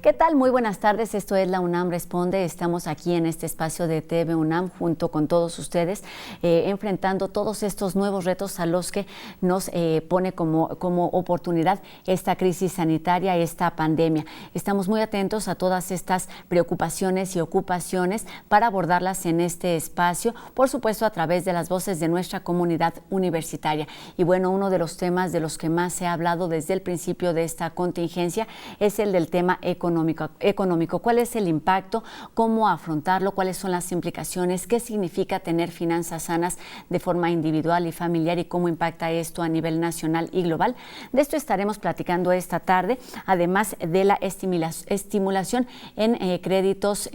¿Qué tal? Muy buenas tardes, esto es La UNAM Responde. Estamos aquí en este espacio de TV UNAM junto con todos ustedes, enfrentando todos estos nuevos retos a los que nos pone como oportunidad esta crisis sanitaria, esta pandemia. Estamos muy atentos a todas estas preocupaciones y ocupaciones para abordarlas en este espacio, por supuesto a través de las voces de nuestra comunidad universitaria. Y bueno, uno de los temas de los que más se ha hablado desde el principio de esta contingencia es el del tema económico. ¿Cuál es el impacto? ¿Cómo afrontarlo? ¿Cuáles son las implicaciones? ¿Qué significa tener finanzas sanas de forma individual y familiar? ¿Y cómo impacta esto a nivel nacional y global? De esto estaremos platicando esta tarde, además de la estimulación en créditos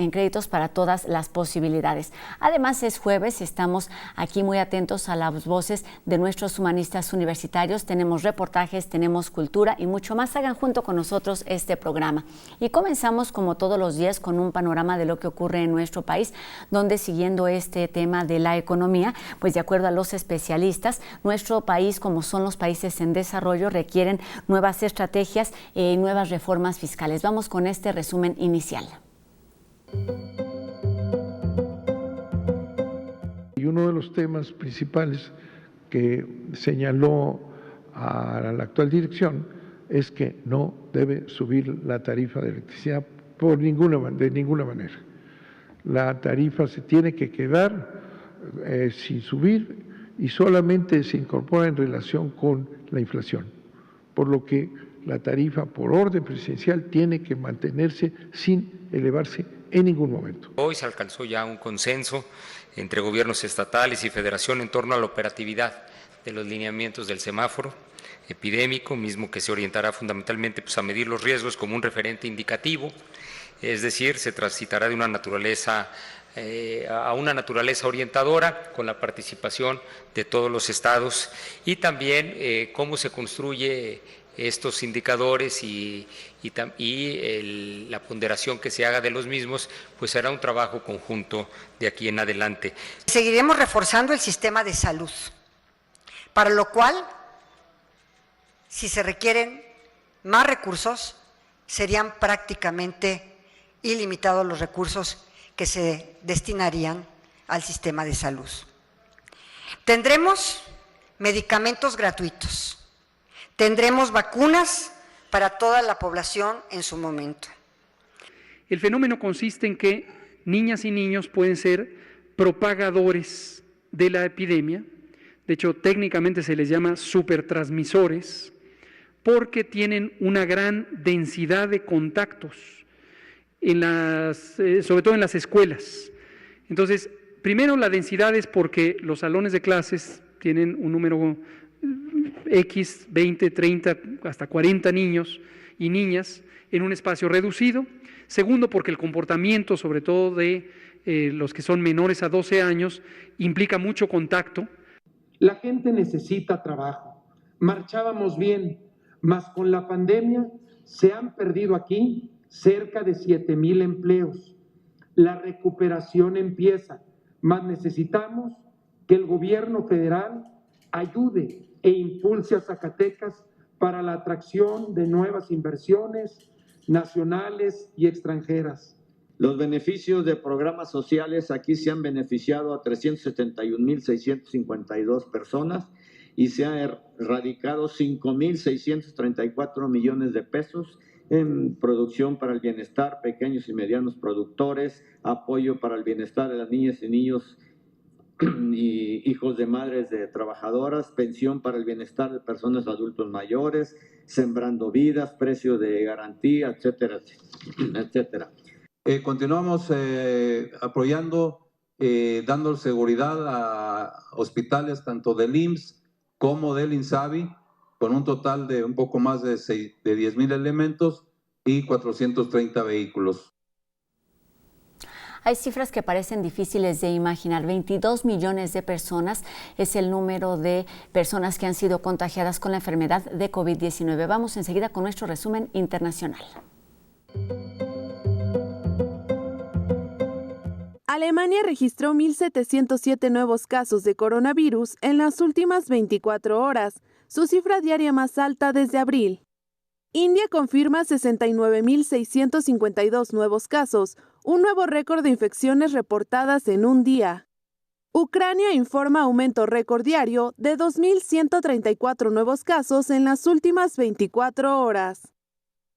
para todas las posibilidades. Además, es jueves, estamos aquí muy atentos a las voces de nuestros humanistas universitarios. Tenemos reportajes, tenemos cultura y mucho más. Hagan junto con nosotros este programa. Y comenzamos como todos los días con un panorama de lo que ocurre en nuestro país, donde siguiendo este tema de la economía, pues de acuerdo a los especialistas, nuestro país, como son los países en desarrollo, requieren nuevas estrategias y nuevas reformas fiscales. Vamos con este resumen inicial. Y uno de los temas principales que señaló a la actual dirección es que no debe subir la tarifa de electricidad de ninguna manera. La tarifa se tiene que quedar sin subir y solamente se incorpora en relación con la inflación, por lo que la tarifa por orden presidencial tiene que mantenerse sin elevarse en ningún momento. Hoy se alcanzó ya un consenso entre gobiernos estatales y federación en torno a la operatividad de los lineamientos del semáforo epidémico, mismo que se orientará fundamentalmente a medir los riesgos como un referente indicativo, es decir, se transitará de una naturaleza a una naturaleza orientadora con la participación de todos los estados y también cómo se construye estos indicadores y la ponderación que se haga de los mismos, pues será un trabajo conjunto de aquí en adelante. Seguiremos reforzando el sistema de salud, para lo cual, si se requieren más recursos, serían prácticamente ilimitados los recursos que se destinarían al sistema de salud. Tendremos medicamentos gratuitos, tendremos vacunas para toda la población en su momento. El fenómeno consiste en que niñas y niños pueden ser propagadores de la epidemia. De hecho, técnicamente se les llama supertransmisores, porque tienen una gran densidad de contactos, sobre todo en las escuelas. Entonces, primero la densidad es porque los salones de clases tienen un número X, 20, 30, hasta 40 niños y niñas en un espacio reducido. Segundo, porque el comportamiento, sobre todo de los que son menores a 12 años, implica mucho contacto. La gente necesita trabajo. Marchábamos bien, mas con la pandemia se han perdido aquí cerca de 7,000 empleos. La recuperación empieza, mas necesitamos que el gobierno federal ayude e impulse a Zacatecas para la atracción de nuevas inversiones nacionales y extranjeras. Los beneficios de programas sociales aquí se han beneficiado a 371,652 personas y se han erradicado 5,634 millones de pesos en producción para el bienestar, pequeños y medianos productores, apoyo para el bienestar de las niñas y niños y hijos de madres de trabajadoras, pensión para el bienestar de personas adultos mayores, sembrando vidas, precio de garantía, etcétera, etcétera. Continuamos apoyando, dando seguridad a hospitales tanto del IMSS como del INSABI, con un total de un poco más de 10,000 elementos y 430 vehículos. Hay cifras que parecen difíciles de imaginar. 22 millones de personas es el número de personas que han sido contagiadas con la enfermedad de COVID-19. Vamos enseguida con nuestro resumen internacional. Alemania registró 1.707 nuevos casos de coronavirus en las últimas 24 horas, su cifra diaria más alta desde abril. India confirma 69.652 nuevos casos, un nuevo récord de infecciones reportadas en un día. Ucrania informa aumento récord diario de 2.134 nuevos casos en las últimas 24 horas.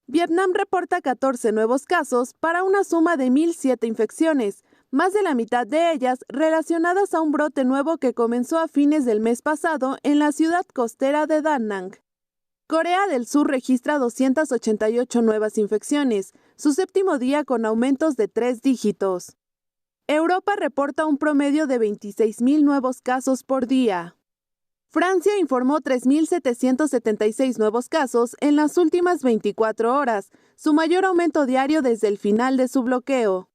Vietnam reporta 14 nuevos casos para una suma de 1.007 infecciones, más de la mitad de ellas relacionadas a un brote nuevo que comenzó a fines del mes pasado en la ciudad costera de Da Nang. Corea del Sur registra 288 nuevas infecciones, su séptimo día con aumentos de 3 dígitos. Europa reporta un promedio de 26.000 nuevos casos por día. Francia informó 3.776 nuevos casos en las últimas 24 horas, su mayor aumento diario desde el final de su bloqueo.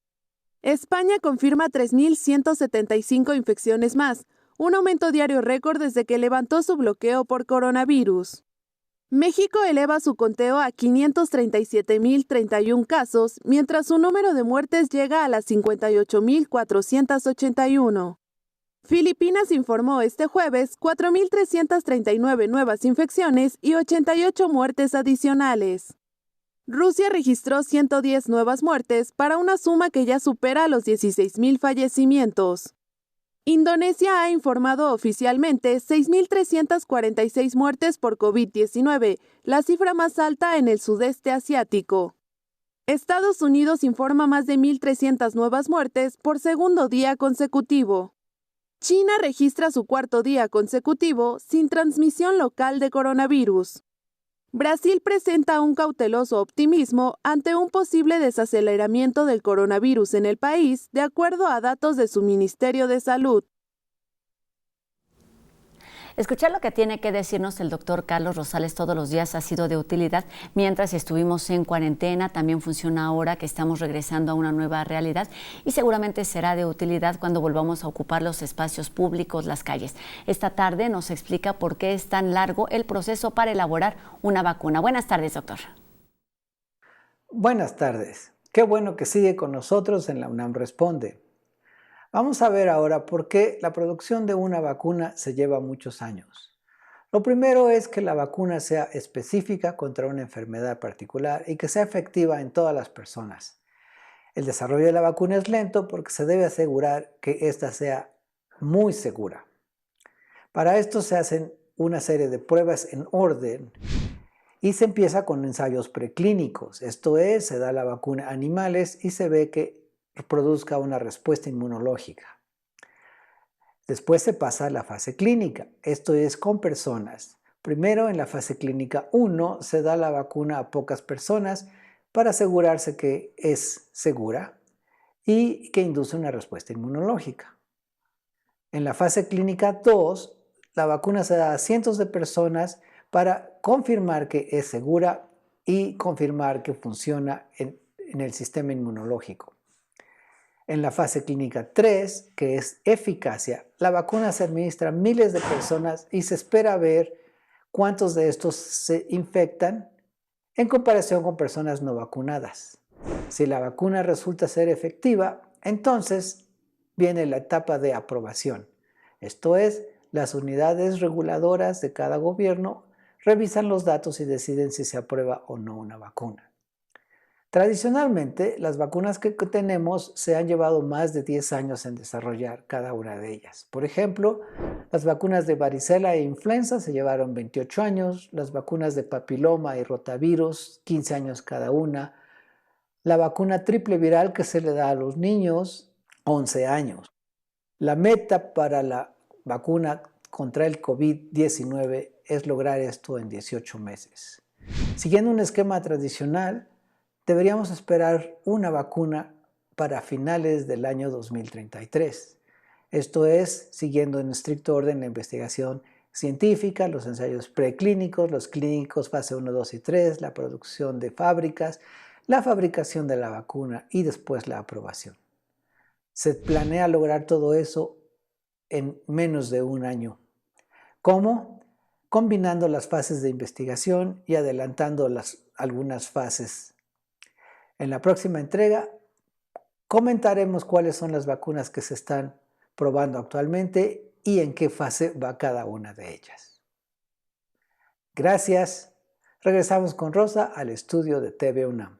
España confirma 3.175 infecciones más, un aumento diario récord desde que levantó su bloqueo por coronavirus. México eleva su conteo a 537.031 casos, mientras su número de muertes llega a las 58.481. Filipinas informó este jueves 4.339 nuevas infecciones y 88 muertes adicionales. Rusia registró 110 nuevas muertes para una suma que ya supera los 16.000 fallecimientos. Indonesia ha informado oficialmente 6.346 muertes por COVID-19, la cifra más alta en el sudeste asiático. Estados Unidos informa más de 1.300 nuevas muertes por segundo día consecutivo. China registra su cuarto día consecutivo sin transmisión local de coronavirus. Brasil presenta un cauteloso optimismo ante un posible desaceleramiento del coronavirus en el país, de acuerdo a datos de su Ministerio de Salud. Escuchar lo que tiene que decirnos el doctor Carlos Rosales todos los días ha sido de utilidad. Mientras estuvimos en cuarentena, también funciona ahora que estamos regresando a una nueva realidad y seguramente será de utilidad cuando volvamos a ocupar los espacios públicos, las calles. Esta tarde nos explica por qué es tan largo el proceso para elaborar una vacuna. Buenas tardes, doctor. Buenas tardes. Qué bueno que sigue con nosotros en la UNAM Responde. Vamos a ver ahora por qué la producción de una vacuna se lleva muchos años. Lo primero es que la vacuna sea específica contra una enfermedad particular y que sea efectiva en todas las personas. El desarrollo de la vacuna es lento porque se debe asegurar que ésta sea muy segura. Para esto se hacen una serie de pruebas en orden y se empieza con ensayos preclínicos. Esto es, se da la vacuna a animales y se ve que produzca una respuesta inmunológica. Después se pasa a la fase clínica, esto es con personas. Primero, en la fase clínica 1, se da la vacuna a pocas personas para asegurarse que es segura y que induce una respuesta inmunológica. En la fase clínica 2, la vacuna se da a cientos de personas para confirmar que es segura y confirmar que funciona en el sistema inmunológico. En la fase clínica 3, que es eficacia, la vacuna se administra a miles de personas y se espera ver cuántos de estos se infectan en comparación con personas no vacunadas. Si la vacuna resulta ser efectiva, entonces viene la etapa de aprobación. Esto es, las unidades reguladoras de cada gobierno revisan los datos y deciden si se aprueba o no una vacuna. Tradicionalmente, las vacunas que tenemos se han llevado más de 10 años en desarrollar cada una de ellas. Por ejemplo, las vacunas de varicela e influenza se llevaron 28 años, las vacunas de papiloma y rotavirus, 15 años cada una, la vacuna triple viral que se le da a los niños, 11 años. La meta para la vacuna contra el COVID-19 es lograr esto en 18 meses. Siguiendo un esquema tradicional, deberíamos esperar una vacuna para finales del año 2033. Esto es, siguiendo en estricto orden la investigación científica, los ensayos preclínicos, los clínicos fase 1, 2 y 3, la producción de fábricas, la fabricación de la vacuna y después la aprobación. Se planea lograr todo eso en menos de un año. ¿Cómo? Combinando las fases de investigación y adelantando algunas fases. En la próxima entrega Comentaremos cuáles son las vacunas que se están probando actualmente y en qué fase va cada una de ellas. Gracias. Regresamos con Rosa al estudio de TV UNAM.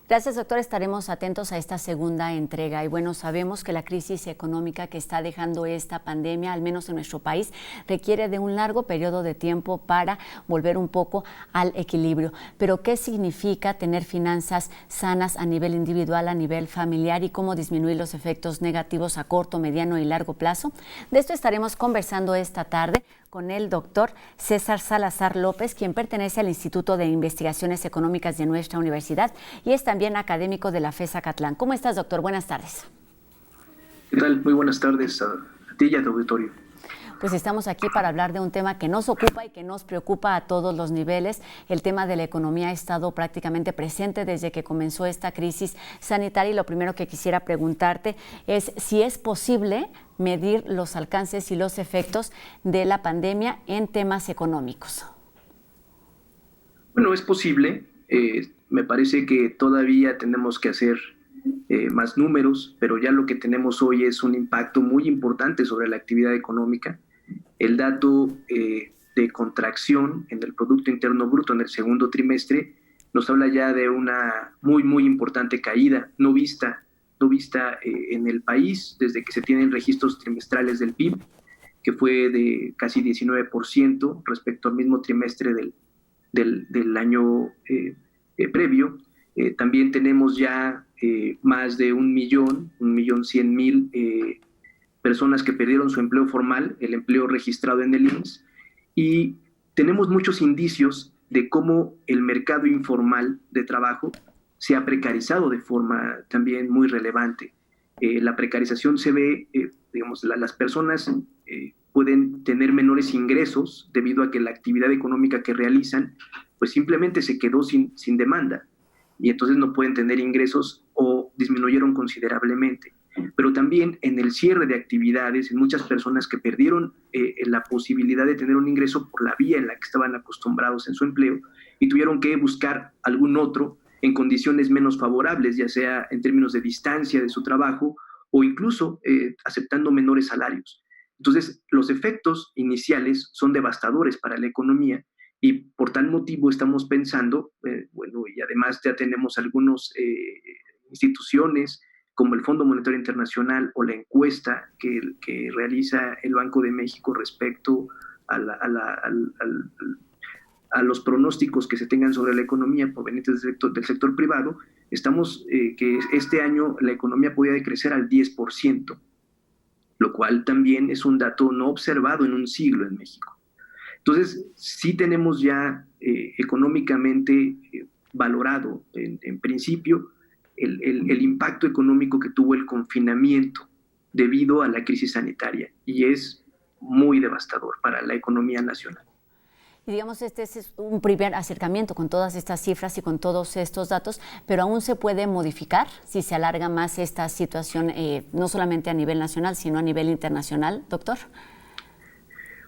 Gracias, doctor. Estaremos atentos a esta segunda entrega. Y bueno, sabemos que la crisis económica que está dejando esta pandemia, al menos en nuestro país, requiere de un largo periodo de tiempo para volver un poco al equilibrio. Pero, ¿qué significa tener finanzas sanas a nivel individual, a nivel familiar y cómo disminuir los efectos negativos a corto, mediano y largo plazo? De esto estaremos conversando esta tarde con el doctor César Salazar López, quien pertenece al Instituto de Investigaciones Económicas de nuestra universidad y es también académico de la FES Acatlán. ¿Cómo estás, doctor? Buenas tardes. ¿Qué tal? Muy buenas tardes a ti y a tu auditorio. Pues estamos aquí para hablar de un tema que nos ocupa y que nos preocupa a todos los niveles. El tema de la economía ha estado prácticamente presente desde que comenzó esta crisis sanitaria y lo primero que quisiera preguntarte es si es posible medir los alcances y los efectos de la pandemia en temas económicos. Bueno, es posible. Me parece que todavía tenemos que hacer más números, pero ya lo que tenemos hoy es un impacto muy importante sobre la actividad económica. El dato de contracción en el Producto Interno Bruto en el segundo trimestre nos habla ya de una muy importante caída no vista en el país desde que se tienen registros trimestrales del PIB, que fue de casi 19% respecto al mismo trimestre del año previo. También tenemos ya más de 1.100.000 personas que perdieron su empleo formal, el empleo registrado en el IMSS, y tenemos muchos indicios de cómo el mercado informal de trabajo se ha precarizado de forma también muy relevante. La precarización se ve, las personas pueden tener menores ingresos debido a que la actividad económica que realizan pues simplemente se quedó sin demanda y entonces no pueden tener ingresos o disminuyeron considerablemente. Pero también en el cierre de actividades, en muchas personas que perdieron la posibilidad de tener un ingreso por la vía en la que estaban acostumbrados en su empleo y tuvieron que buscar algún otro en condiciones menos favorables, ya sea en términos de distancia de su trabajo o incluso aceptando menores salarios. Entonces, los efectos iniciales son devastadores para la economía y por tal motivo estamos pensando, y además ya tenemos algunas instituciones como el Fondo Monetario Internacional o la encuesta que realiza el Banco de México respecto a los pronósticos que se tengan sobre la economía provenientes del sector privado, estamos que este año la economía podría decrecer al 10%, lo cual también es un dato no observado en un siglo en México. Entonces, sí tenemos ya económicamente valorado, en principio, el impacto económico que tuvo el confinamiento debido a la crisis sanitaria y es muy devastador para la economía nacional. Y digamos, este es un primer acercamiento con todas estas cifras y con todos estos datos, pero aún se puede modificar si se alarga más esta situación, no solamente a nivel nacional, sino a nivel internacional, doctor.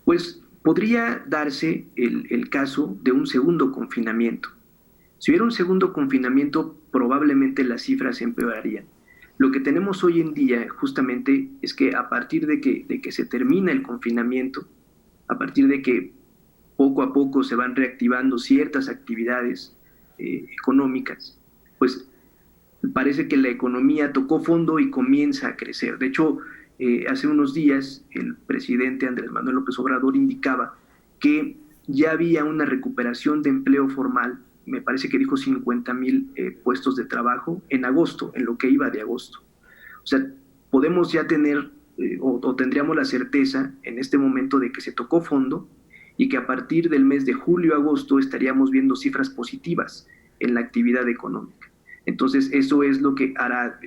Pues podría darse el caso de un segundo confinamiento. Si hubiera un segundo confinamiento, probablemente las cifras empeorarían. Lo que tenemos hoy en día justamente es que a partir de que se termina el confinamiento, a partir de que poco a poco se van reactivando ciertas actividades económicas, pues parece que la economía tocó fondo y comienza a crecer. De hecho, hace unos días el presidente Andrés Manuel López Obrador indicaba que ya había una recuperación de empleo formal, me parece que dijo 50,000 puestos de trabajo en agosto, en lo que iba de agosto. O sea, podemos ya tener o tendríamos la certeza en este momento de que se tocó fondo y que a partir del mes de julio-agosto estaríamos viendo cifras positivas en la actividad económica. Entonces, eso es lo que hará,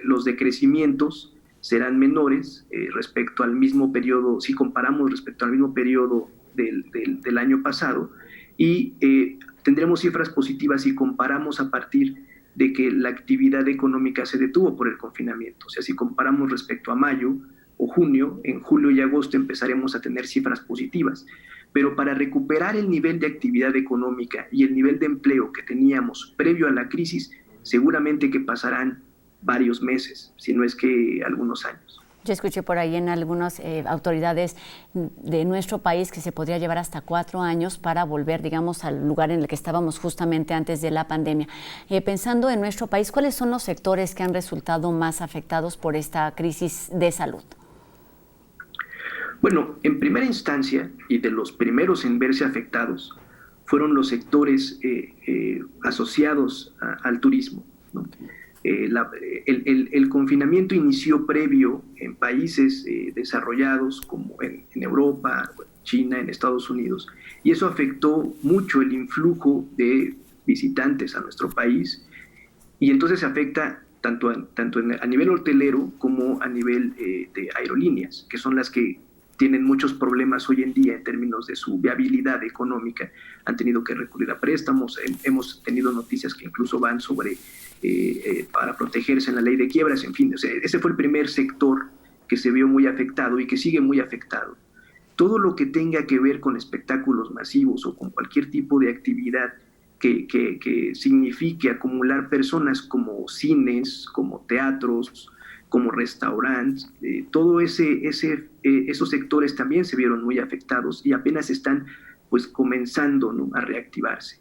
los decrecimientos serán menores respecto al mismo periodo, si comparamos respecto al mismo periodo del año pasado, y tendremos cifras positivas si comparamos a partir de que la actividad económica se detuvo por el confinamiento. O sea, si comparamos respecto a mayo o junio, en julio y agosto empezaremos a tener cifras positivas. Pero para recuperar el nivel de actividad económica y el nivel de empleo que teníamos previo a la crisis, seguramente que pasarán varios meses, si no es que algunos años. Yo escuché por ahí en algunas autoridades de nuestro país que se podría llevar hasta 4 años para volver, digamos, al lugar en el que estábamos justamente antes de la pandemia. Pensando en nuestro país, ¿cuáles son los sectores que han resultado más afectados por esta crisis de salud? Bueno, en primera instancia, y de los primeros en verse afectados, fueron los sectores asociados al turismo, ¿no? El confinamiento inició previo en países desarrollados como en Europa, China, en Estados Unidos, y eso afectó mucho el influjo de visitantes a nuestro país, y entonces afecta tanto a nivel hotelero como a nivel de aerolíneas, que son las que tienen muchos problemas hoy en día en términos de su viabilidad económica. Han tenido que recurrir a préstamos, hemos tenido noticias que incluso van sobre para protegerse en la ley de quiebras, en fin, o sea, ese fue el primer sector que se vio muy afectado y que sigue muy afectado. Todo lo que tenga que ver con espectáculos masivos o con cualquier tipo de actividad que signifique acumular personas, como cines, como teatros, como restaurantes, todos esos sectores también se vieron muy afectados y apenas están pues comenzando, ¿no?, a reactivarse.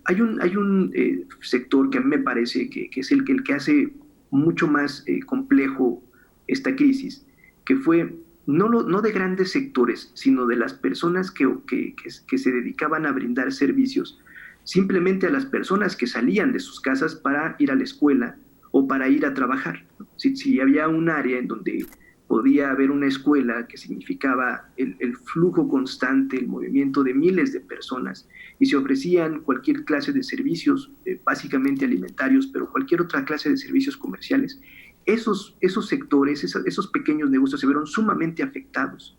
Hay un sector que a mí me parece que es el que hace mucho más complejo esta crisis, que fue no de grandes sectores, sino de las personas que se dedicaban a brindar servicios, simplemente a las personas que salían de sus casas para ir a la escuela o para ir a trabajar. Si había un área en donde podía haber una escuela que significaba el flujo constante, el movimiento de miles de personas, y se ofrecían cualquier clase de servicios, básicamente alimentarios, pero cualquier otra clase de servicios comerciales, esos sectores, esos pequeños negocios se vieron sumamente afectados.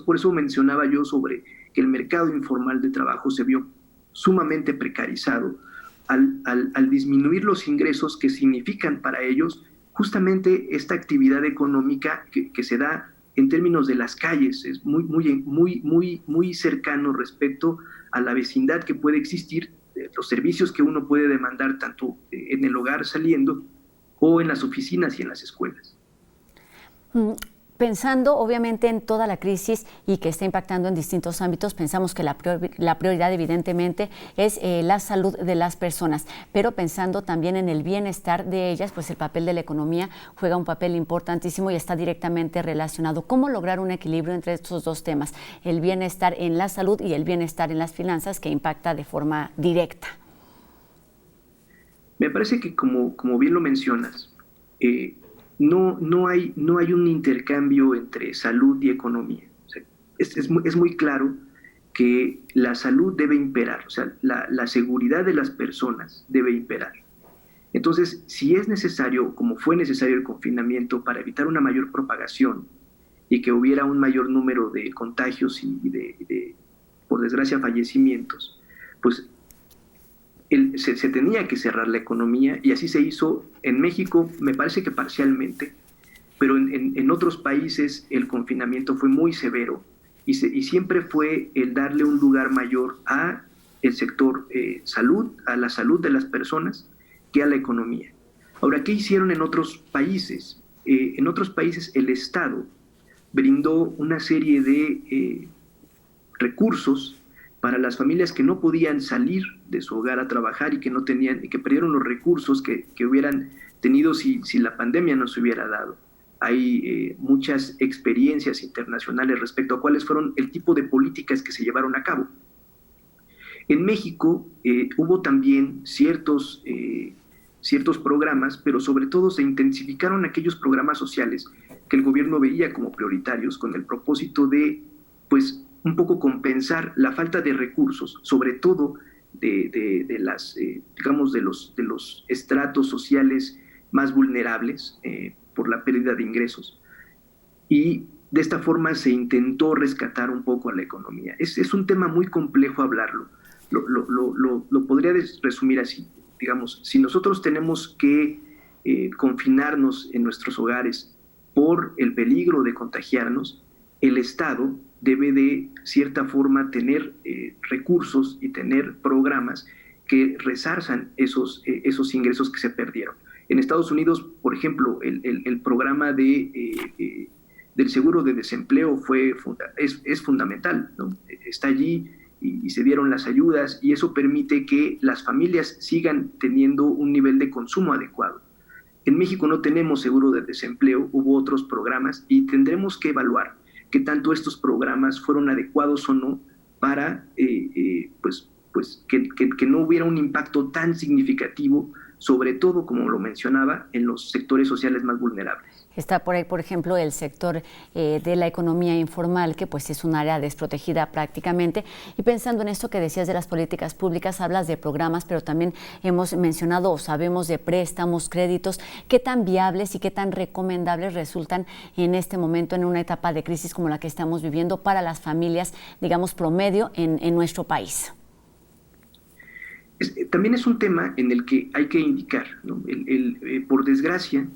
Por eso mencionaba yo sobre que el mercado informal de trabajo se vio sumamente precarizado al disminuir los ingresos que significan para ellos justamente esta actividad económica que se da en términos de las calles. Es muy cercano respecto a la vecindad que puede existir, los servicios que uno puede demandar tanto en el hogar saliendo o en las oficinas y en las escuelas. Pensando obviamente en toda la crisis y que está impactando en distintos ámbitos, pensamos que la prioridad evidentemente es la salud de las personas, pero pensando también en el bienestar de ellas, pues el papel de la economía juega un papel importantísimo y está directamente relacionado. ¿Cómo lograr un equilibrio entre estos dos temas? El bienestar en la salud y el bienestar en las finanzas, que impacta de forma directa. Me parece que como bien lo mencionas, no hay un intercambio entre salud y economía. O sea, es muy claro que la salud debe imperar, o sea, la seguridad de las personas debe imperar. Entonces, si es necesario, como fue necesario el confinamiento para evitar una mayor propagación y que hubiera un mayor número de contagios y de por desgracia, fallecimientos, pues se tenía que cerrar la economía, y así se hizo en México, me parece que parcialmente, pero en otros países el confinamiento fue muy severo y siempre fue el darle un lugar mayor a el sector salud, a la salud de las personas, que a la economía. Ahora, ¿qué hicieron en otros países? En otros países el Estado brindó una serie de recursos para las familias que no podían salir de su hogar a trabajar y que no tenían, y que perdieron los recursos que hubieran tenido si la pandemia no se hubiera dado. Hay muchas experiencias internacionales respecto a cuáles fueron el tipo de políticas que se llevaron a cabo. En México hubo también ciertos programas, pero sobre todo se intensificaron aquellos programas sociales que el gobierno veía como prioritarios, con el propósito de, pues, un poco compensar la falta de recursos, sobre todo de los estratos sociales más vulnerables por la pérdida de ingresos. Y de esta forma se intentó rescatar un poco a la economía. Es un tema muy complejo hablarlo. Lo podría resumir así. Digamos, si nosotros tenemos que confinarnos en nuestros hogares por el peligro de contagiarnos, el Estado debe de cierta forma tener recursos y tener programas que resarzan esos ingresos que se perdieron. En Estados Unidos, por ejemplo, el programa del seguro de desempleo es fundamental, ¿no? Está allí y se dieron las ayudas, y eso permite que las familias sigan teniendo un nivel de consumo adecuado. En México no tenemos seguro de desempleo, hubo otros programas, y tendremos que evaluar qué tanto estos programas fueron adecuados o no para que no hubiera un impacto tan significativo, sobre todo, como lo mencionaba, en los sectores sociales más vulnerables. Está por ahí, por ejemplo, el sector de la economía informal, que pues es un área desprotegida prácticamente. Y pensando en esto que decías de las políticas públicas, hablas de programas, pero también hemos mencionado o sabemos de préstamos, créditos. ¿Qué tan viables y qué tan recomendables resultan en este momento, en una etapa de crisis como la que estamos viviendo, para las familias, digamos, promedio en nuestro país? También es un tema en el que hay que indicar, ¿no? Por desgracia,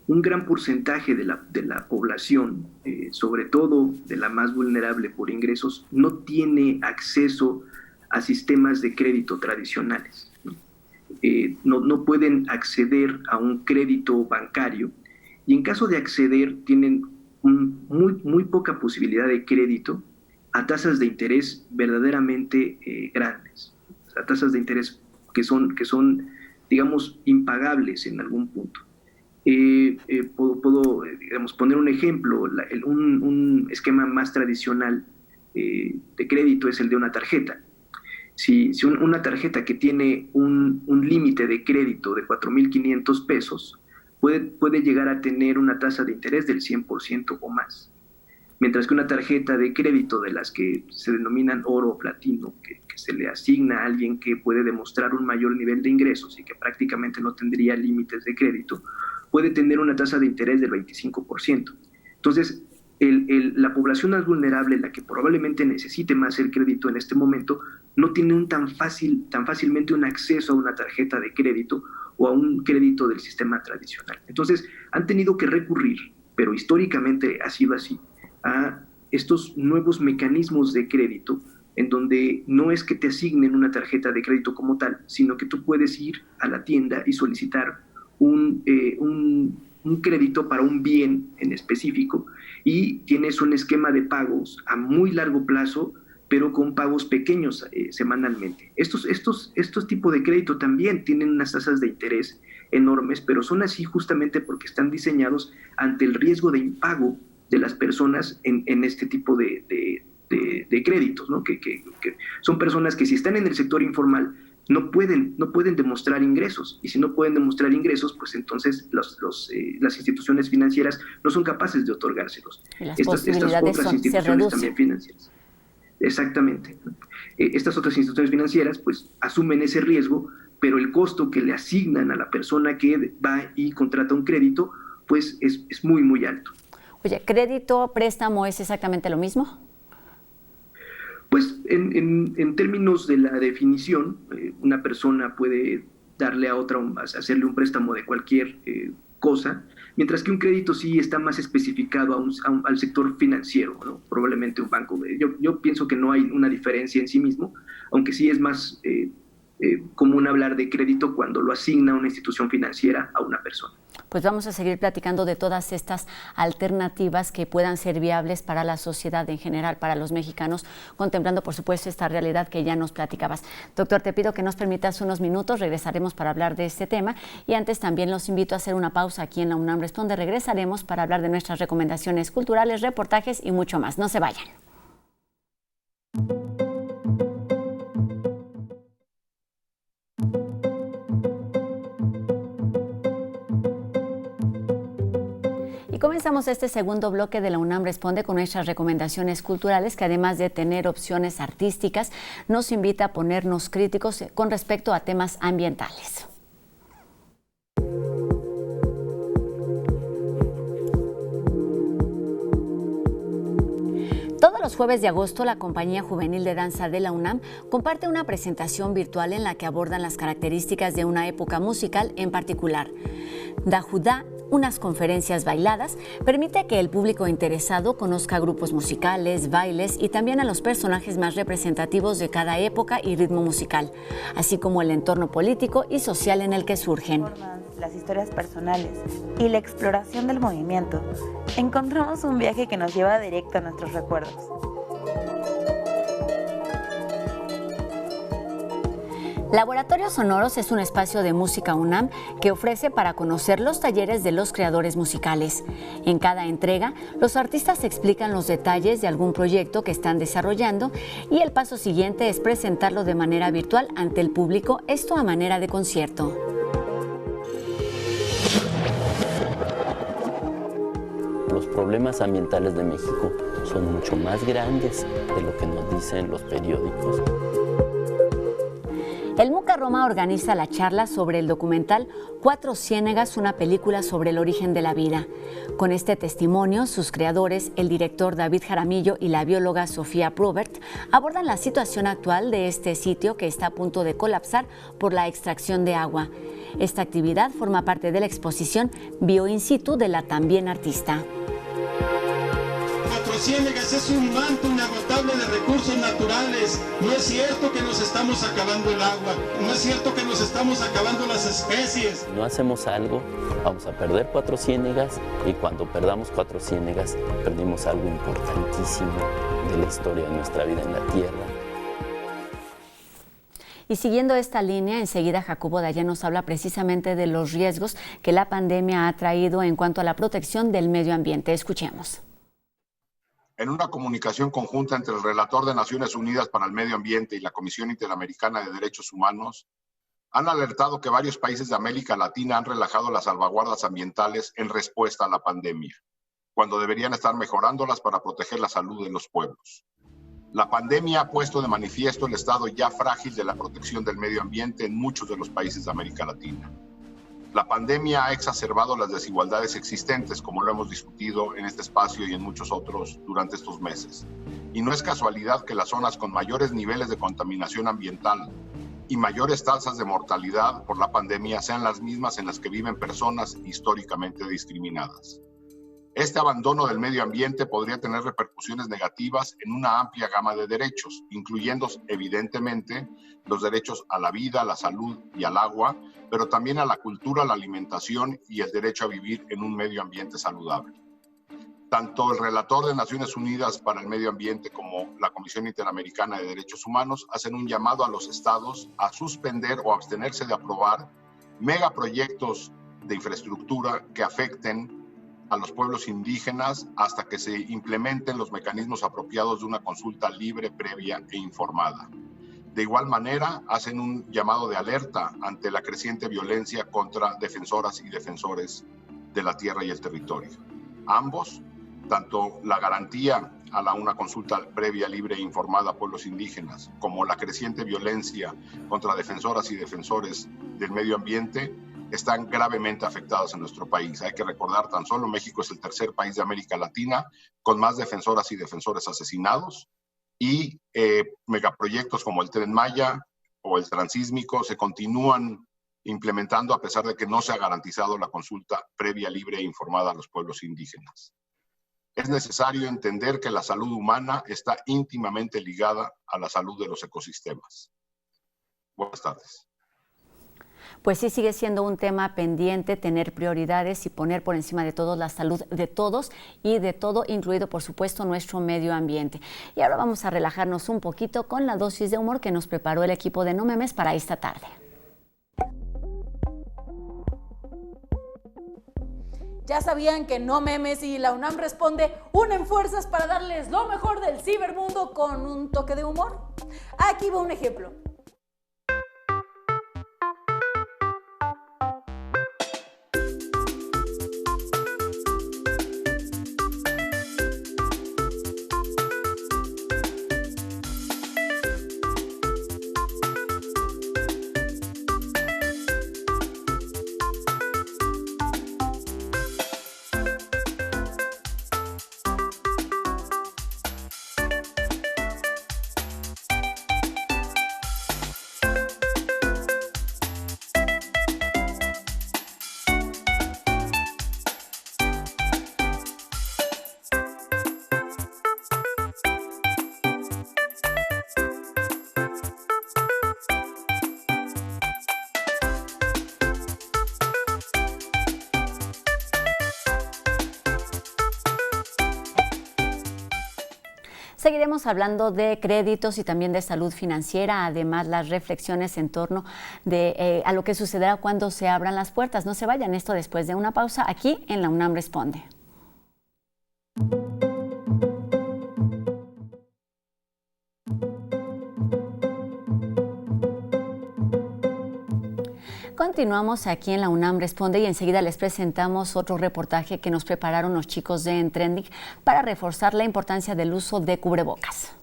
un gran porcentaje de la población, sobre todo de la más vulnerable por ingresos, no tiene acceso a sistemas de crédito tradicionales, ¿no? No pueden acceder a un crédito bancario, y en caso de acceder tienen muy poca posibilidad de crédito a tasas de interés verdaderamente grandes, a tasas de interés que son, digamos, impagables en algún punto. Puedo digamos, poner un ejemplo. Un esquema más tradicional de crédito es el de una tarjeta. Si una tarjeta que tiene un límite de crédito de 4,500 pesos puede llegar a tener una tasa de interés del 100% o más. Mientras que una tarjeta de crédito, de las que se denominan oro o platino, que se le asigna a alguien que puede demostrar un mayor nivel de ingresos y que prácticamente no tendría límites de crédito, puede tener una tasa de interés del 25%. Entonces, la población más vulnerable, la que probablemente necesite más el crédito en este momento, no tiene tan fácilmente un acceso a una tarjeta de crédito o a un crédito del sistema tradicional. Entonces, han tenido que recurrir, pero históricamente ha sido así, a estos nuevos mecanismos de crédito, en donde no es que te asignen una tarjeta de crédito como tal, sino que tú puedes ir a la tienda y solicitar un crédito para un bien en específico, y tienes un esquema de pagos a muy largo plazo, pero con pagos pequeños semanalmente. Estos tipos de crédito también tienen unas tasas de interés enormes, pero son así justamente porque están diseñados ante el riesgo de impago de las personas en este tipo de créditos, ¿no? Que son personas que, si están en el sector informal, no pueden demostrar ingresos, y si no pueden demostrar ingresos, pues entonces las instituciones financieras no son capaces de otorgárselos. Estas otras instituciones también financieras. Exactamente. Estas otras instituciones financieras pues asumen ese riesgo, pero el costo que le asignan a la persona que va y contrata un crédito pues es muy alto. Oye, ¿crédito, préstamo es exactamente lo mismo? Pues en términos de la definición, una persona puede darle a otra, hacerle un préstamo de cualquier cosa, mientras que un crédito sí está más especificado al sector financiero, ¿no? Probablemente un banco. Yo pienso que no hay una diferencia en sí mismo, aunque sí es más común hablar de crédito cuando lo asigna una institución financiera a una persona. Pues vamos a seguir platicando de todas estas alternativas que puedan ser viables para la sociedad en general, para los mexicanos, contemplando, por supuesto, esta realidad que ya nos platicabas. Doctor, te pido que nos permitas unos minutos, regresaremos para hablar de este tema, y antes también los invito a hacer una pausa aquí en La UNAM Responde. Regresaremos para hablar de nuestras recomendaciones culturales, reportajes y mucho más. No se vayan. Comenzamos este segundo bloque de La UNAM Responde con nuestras recomendaciones culturales, que además de tener opciones artísticas, nos invita a ponernos críticos con respecto a temas ambientales. Todos los jueves de agosto, la Compañía Juvenil de Danza de la UNAM comparte una presentación virtual en la que abordan las características de una época musical en particular. Dahudá, unas conferencias bailadas, permite que el público interesado conozca grupos musicales, bailes y también a los personajes más representativos de cada época y ritmo musical, así como el entorno político y social en el que surgen. Las historias personales y la exploración del movimiento, encontramos un viaje que nos lleva directo a nuestros recuerdos. Laboratorios Sonoros es un espacio de Música UNAM que ofrece para conocer los talleres de los creadores musicales. En cada entrega, los artistas explican los detalles de algún proyecto que están desarrollando y el paso siguiente es presentarlo de manera virtual ante el público, esto a manera de concierto. Los problemas ambientales de México son mucho más grandes de lo que nos dicen los periódicos. El MUCA Roma organiza la charla sobre el documental Cuatro Ciénegas, una película sobre el origen de la vida. Con este testimonio, sus creadores, el director David Jaramillo y la bióloga Sofía Probert, abordan la situación actual de este sitio que está a punto de colapsar por la extracción de agua. Esta actividad forma parte de la exposición Bio in situ de la también artista. Cuatro Ciénegas es un manto inagotable de recursos naturales. No es cierto que nos estamos acabando el agua, no es cierto que nos estamos acabando las especies. Si no hacemos algo, vamos a perder Cuatro Ciénegas y cuando perdamos Cuatro Ciénegas, perdimos algo importantísimo de la historia de nuestra vida en la Tierra. Y siguiendo esta línea, enseguida Jacobo Dayan nos habla precisamente de los riesgos que la pandemia ha traído en cuanto a la protección del medio ambiente. Escuchemos. En una comunicación conjunta entre el relator de Naciones Unidas para el Medio Ambiente y la Comisión Interamericana de Derechos Humanos, han alertado que varios países de América Latina han relajado las salvaguardas ambientales en respuesta a la pandemia, cuando deberían estar mejorándolas para proteger la salud de los pueblos. La pandemia ha puesto de manifiesto el estado ya frágil de la protección del medio ambiente en muchos de los países de América Latina. La pandemia ha exacerbado las desigualdades existentes, como lo hemos discutido en este espacio y en muchos otros durante estos meses. Y no es casualidad que las zonas con mayores niveles de contaminación ambiental y mayores tasas de mortalidad por la pandemia sean las mismas en las que viven personas históricamente discriminadas. Este abandono del medio ambiente podría tener repercusiones negativas en una amplia gama de derechos, incluyendo evidentemente los derechos a la vida, a la salud y al agua, pero también a la cultura, la alimentación y el derecho a vivir en un medio ambiente saludable. Tanto el relator de Naciones Unidas para el Medio Ambiente como la Comisión Interamericana de Derechos Humanos hacen un llamado a los estados a suspender o abstenerse de aprobar megaproyectos de infraestructura que afecten a los pueblos indígenas hasta que se implementen los mecanismos apropiados de una consulta libre, previa e informada. De igual manera, hacen un llamado de alerta ante la creciente violencia contra defensoras y defensores de la tierra y el territorio. Ambos, tanto la garantía a una consulta previa, libre e informada a pueblos indígenas, como la creciente violencia contra defensoras y defensores del medio ambiente, están gravemente afectados en nuestro país. Hay que recordar, tan solo México es el tercer país de América Latina con más defensoras y defensores asesinados y megaproyectos como el Tren Maya o el Transísmico se continúan implementando a pesar de que no se ha garantizado la consulta previa, libre e informada a los pueblos indígenas. Es necesario entender que la salud humana está íntimamente ligada a la salud de los ecosistemas. Buenas tardes. Pues sí, sigue siendo un tema pendiente, tener prioridades y poner por encima de todo la salud de todos y de todo, incluido por supuesto nuestro medio ambiente. Y ahora vamos a relajarnos un poquito con la dosis de humor que nos preparó el equipo de No Memes para esta tarde. Ya sabían que No Memes y la UNAM Responde unen fuerzas para darles lo mejor del cibermundo con un toque de humor. Aquí va un ejemplo. Seguiremos hablando de créditos y también de salud financiera, además las reflexiones en torno a lo que sucederá cuando se abran las puertas. No se vayan, esto después de una pausa aquí en La UNAM Responde. Continuamos aquí en La UNAM Responde y enseguida les presentamos otro reportaje que nos prepararon los chicos de En Trending para reforzar la importancia del uso de cubrebocas.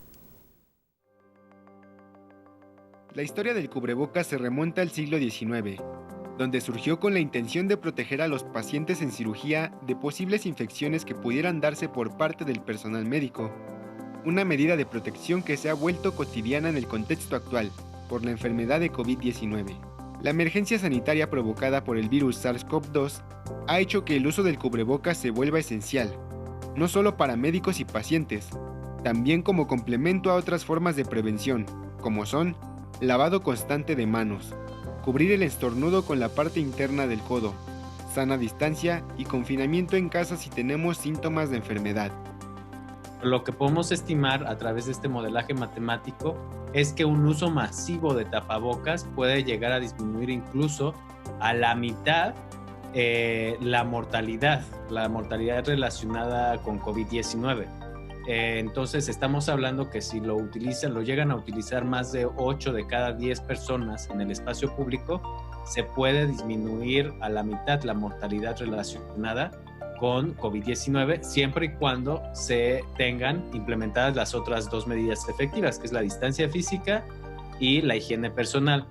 La historia del cubrebocas se remonta al siglo XIX, donde surgió con la intención de proteger a los pacientes en cirugía de posibles infecciones que pudieran darse por parte del personal médico. Una medida de protección que se ha vuelto cotidiana en el contexto actual por la enfermedad de COVID-19. La emergencia sanitaria provocada por el virus SARS-CoV-2 ha hecho que el uso del cubrebocas se vuelva esencial, no solo para médicos y pacientes, también como complemento a otras formas de prevención, como son lavado constante de manos, cubrir el estornudo con la parte interna del codo, sana distancia y confinamiento en casa si tenemos síntomas de enfermedad. Lo que podemos estimar a través de este modelaje matemático es que un uso masivo de tapabocas puede llegar a disminuir incluso a la mitad la mortalidad relacionada con COVID-19. Entonces estamos hablando que si lo llegan a utilizar más de 8 de cada 10 personas en el espacio público, se puede disminuir a la mitad la mortalidad relacionada con COVID-19, siempre y cuando se tengan implementadas las otras dos medidas efectivas, que es la distancia física y la higiene personal.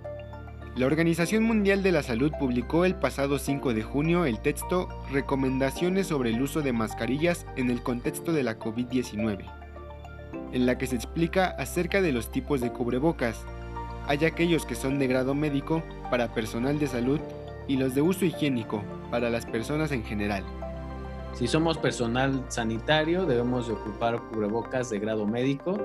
La Organización Mundial de la Salud publicó el pasado 5 de junio el texto Recomendaciones sobre el uso de mascarillas en el contexto de la COVID-19, en la que se explica acerca de los tipos de cubrebocas. Hay aquellos que son de grado médico para personal de salud y los de uso higiénico para las personas en general. Si somos personal sanitario, debemos de ocupar cubrebocas de grado médico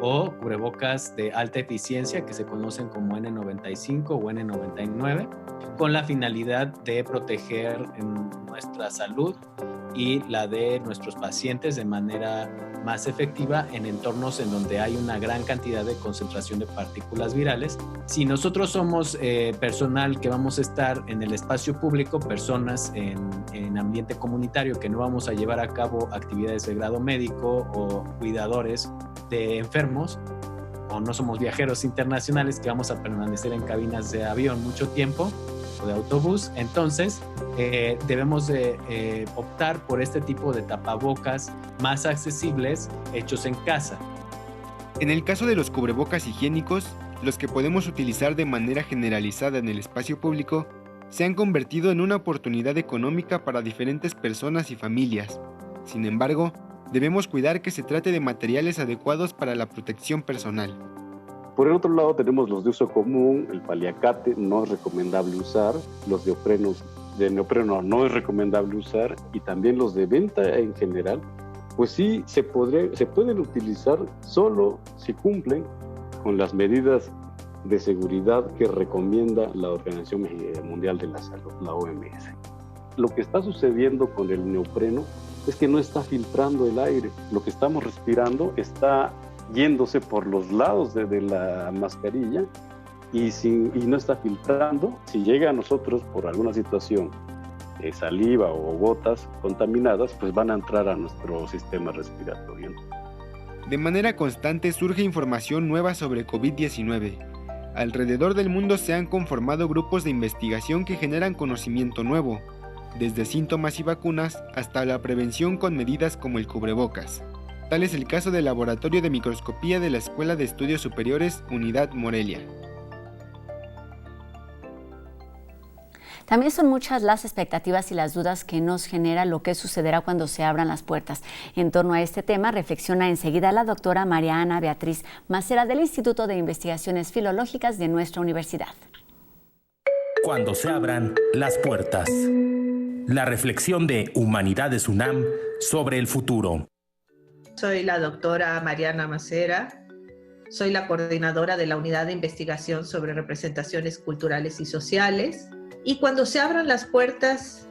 o cubrebocas de alta eficiencia que se conocen como N95 o N99, con la finalidad de proteger nuestra salud y la de nuestros pacientes de manera más efectiva en entornos en donde hay una gran cantidad de concentración de partículas virales. Si nosotros somos personal que vamos a estar en el espacio público, personas en ambiente comunitario que no vamos a llevar a cabo actividades de grado médico o cuidadores de enfermos, o no somos viajeros internacionales que vamos a permanecer en cabinas de avión mucho tiempo o de autobús, entonces debemos de optar por este tipo de tapabocas más accesibles hechos en casa. En el caso de los cubrebocas higiénicos, los que podemos utilizar de manera generalizada en el espacio público, se han convertido en una oportunidad económica para diferentes personas y familias. Sin embargo, debemos cuidar que se trate de materiales adecuados para la protección personal. Por el otro lado tenemos los de uso común, el paliacate no es recomendable usar, los de neopreno no es recomendable usar y también los de venta en general, pues sí se pueden utilizar solo si cumplen con las medidas de seguridad que recomienda la Organización Mundial de la Salud, la OMS. Lo que está sucediendo con el neopreno es que no está filtrando el aire, lo que estamos respirando está yéndose por los lados de la mascarilla y no está filtrando. Si llega a nosotros por alguna situación saliva o gotas contaminadas, pues van a entrar a nuestro sistema respiratorio. De manera constante surge información nueva sobre COVID-19. Alrededor del mundo se han conformado grupos de investigación que generan conocimiento nuevo, desde síntomas y vacunas hasta la prevención con medidas como el cubrebocas. Tal es el caso del Laboratorio de Microscopía de la Escuela de Estudios Superiores Unidad Morelia. También son muchas las expectativas y las dudas que nos genera lo que sucederá cuando se abran las puertas. En torno a este tema reflexiona enseguida la doctora María Ana Beatriz Macera del Instituto de Investigaciones Filológicas de nuestra universidad. Cuando se abran las puertas. La reflexión de Humanidades UNAM sobre el futuro. Soy la doctora Mariana Macera, soy la coordinadora de la Unidad de Investigación sobre Representaciones Culturales y Sociales. Y cuando se abran las puertas,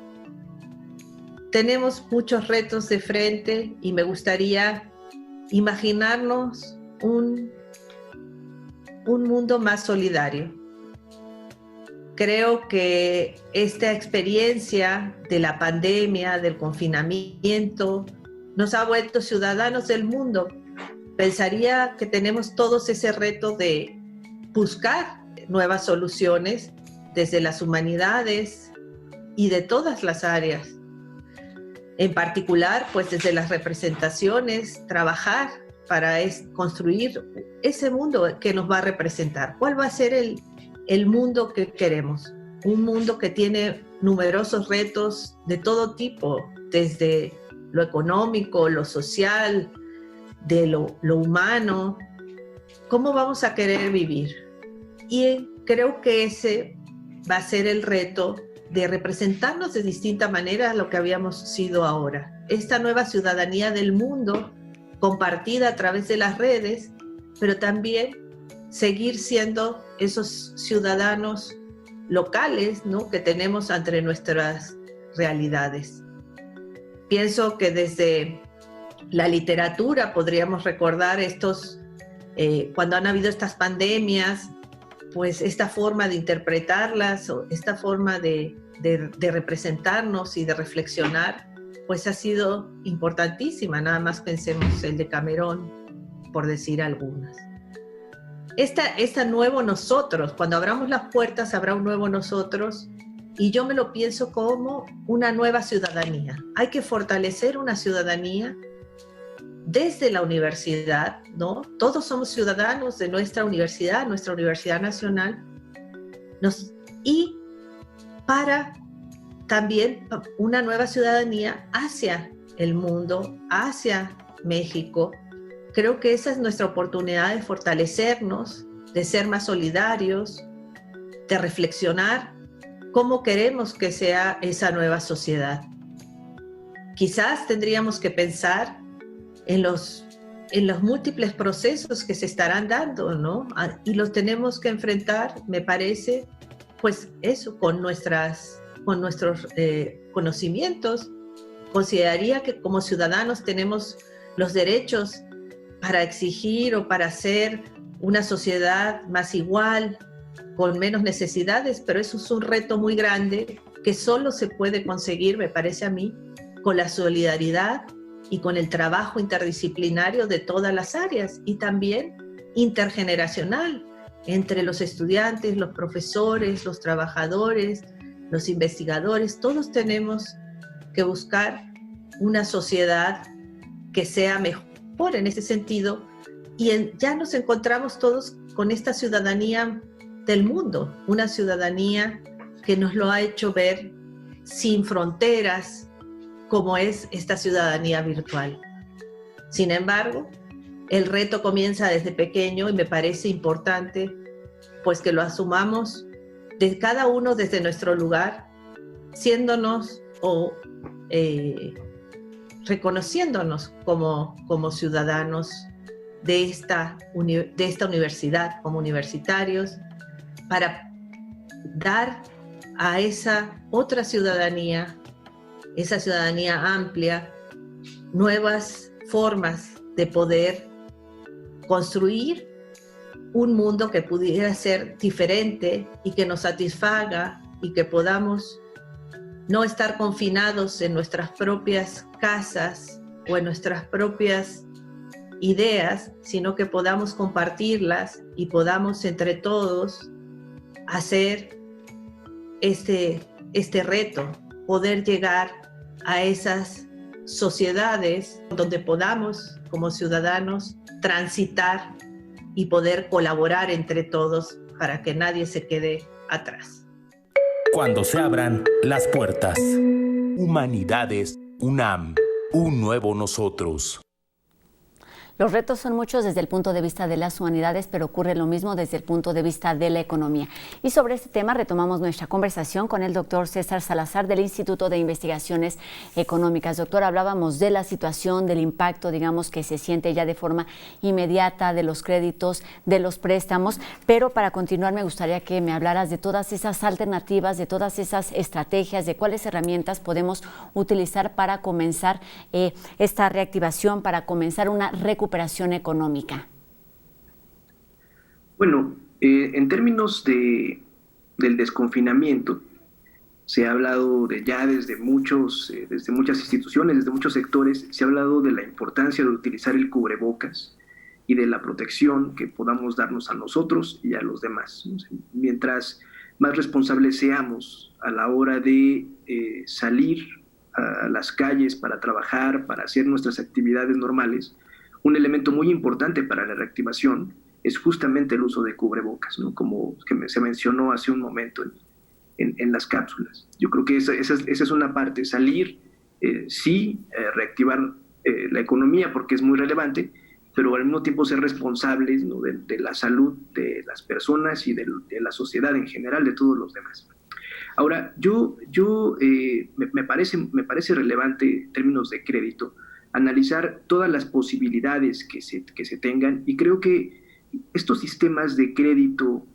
tenemos muchos retos de frente y me gustaría imaginarnos un mundo más solidario. Creo que esta experiencia de la pandemia, del confinamiento, nos ha vuelto ciudadanos del mundo. Pensaría que tenemos todos ese reto de buscar nuevas soluciones desde las humanidades y de todas las áreas. En particular, pues desde las representaciones, trabajar para construir ese mundo que nos va a representar. ¿Cuál va a ser el mundo que queremos? Un mundo que tiene numerosos retos de todo tipo, desde lo económico, lo social, de lo humano. ¿Cómo vamos a querer vivir? Y creo que ese va a ser el reto de representarnos de distinta manera a lo que habíamos sido ahora. Esta nueva ciudadanía del mundo compartida a través de las redes, pero también seguir siendo esos ciudadanos locales, ¿no?, que tenemos ante nuestras realidades. Pienso que desde la literatura podríamos recordar cuando han habido estas pandemias, pues esta forma de interpretarlas, o esta forma de representarnos y de reflexionar, pues ha sido importantísima. Nada más pensemos el Decamerón, por decir algunas. Esta nuevo nosotros, cuando abramos las puertas habrá un nuevo nosotros, y yo me lo pienso como una nueva ciudadanía. Hay que fortalecer una ciudadanía desde la universidad, ¿no? Todos somos ciudadanos de nuestra Universidad Nacional, y para también una nueva ciudadanía hacia el mundo, hacia México. Creo que esa es nuestra oportunidad de fortalecernos, de ser más solidarios, de reflexionar cómo queremos que sea esa nueva sociedad. Quizás tendríamos que pensar en los múltiples procesos que se estarán dando, ¿no? Y los tenemos que enfrentar, me parece, pues eso, con nuestros conocimientos. Consideraría que como ciudadanos tenemos los derechos para exigir o para hacer una sociedad más igual, con menos necesidades, pero eso es un reto muy grande que solo se puede conseguir, me parece a mí, con la solidaridad y con el trabajo interdisciplinario de todas las áreas, y también intergeneracional, entre los estudiantes, los profesores, los trabajadores, los investigadores. Todos tenemos que buscar una sociedad que sea mejor en ese sentido, y ya nos encontramos todos con esta ciudadanía del mundo, una ciudadanía que nos lo ha hecho ver sin fronteras, como es esta ciudadanía virtual. Sin embargo, el reto comienza desde pequeño, y me parece importante pues que lo asumamos de cada uno desde nuestro lugar, siéndonos o reconociéndonos como ciudadanos de esta universidad, como universitarios, para dar a esa otra ciudadanía, esa ciudadanía amplia, nuevas formas de poder construir un mundo que pudiera ser diferente y que nos satisfaga, y que podamos no estar confinados en nuestras propias casas o en nuestras propias ideas, sino que podamos compartirlas y podamos entre todos hacer este reto, poder llegar a esas sociedades donde podamos, como ciudadanos, transitar y poder colaborar entre todos para que nadie se quede atrás. Cuando se abran las puertas. Humanidades UNAM, un nuevo nosotros. Los retos son muchos desde el punto de vista de las humanidades, pero ocurre lo mismo desde el punto de vista de la economía. Y sobre este tema retomamos nuestra conversación con el doctor César Salazar del Instituto de Investigaciones Económicas. Doctor, hablábamos de la situación, del impacto, digamos, que se siente ya de forma inmediata de los créditos, de los préstamos, pero para continuar me gustaría que me hablaras de todas esas alternativas, de todas esas estrategias, de cuáles herramientas podemos utilizar para comenzar esta reactivación, para comenzar una recuperación recuperación económica? Bueno, en términos del desconfinamiento, se ha hablado desde muchas instituciones, desde muchos sectores, se ha hablado de la importancia de utilizar el cubrebocas y de la protección que podamos darnos a nosotros y a los demás. Mientras más responsables seamos a la hora de salir a las calles para trabajar, para hacer nuestras actividades normales, un elemento muy importante para la reactivación es justamente el uso de cubrebocas, ¿no? Como se mencionó hace un momento en las cápsulas. Yo creo que esa es una parte, salir, reactivar la economía porque es muy relevante, pero al mismo tiempo ser responsables, ¿no? de la salud de las personas y de la sociedad en general, de todos los demás. Ahora, me parece relevante en términos de crédito analizar todas las posibilidades que se tengan, y creo que estos sistemas de crédito,